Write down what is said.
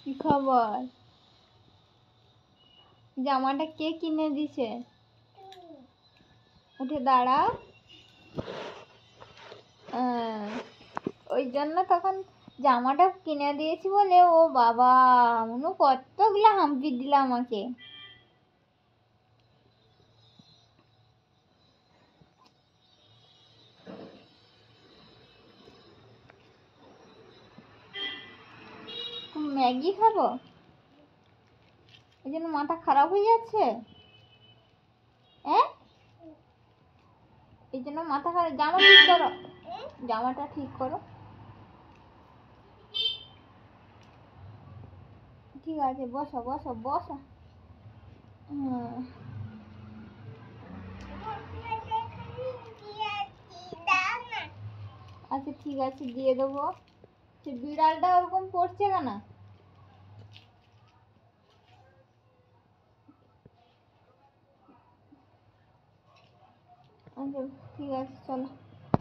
কি খবর? জামাটা কে কিনে দিছে? উঠে দাঁড়াও। ওই জন্য তখন জামাটা কিনে দিয়েছি বলে ও বাবা মনু কতগুলো হাম্পি দিল আমাকে। ম্যাগি খাবো? ওই জন্য মাথা খারাপ হয়ে যাচ্ছে? এই জন্য মাথা খারাপ। জামা ঠিক করো, জামাটা ঠিক করো। ঠিক আছে, বসো বসো বসো। আচ্ছা ঠিক আছে, দিয়ে দেবো। সে বিড়ালটা ওরকম পড়ছে কেন? আচ্ছা ঠিক আছে, চলো।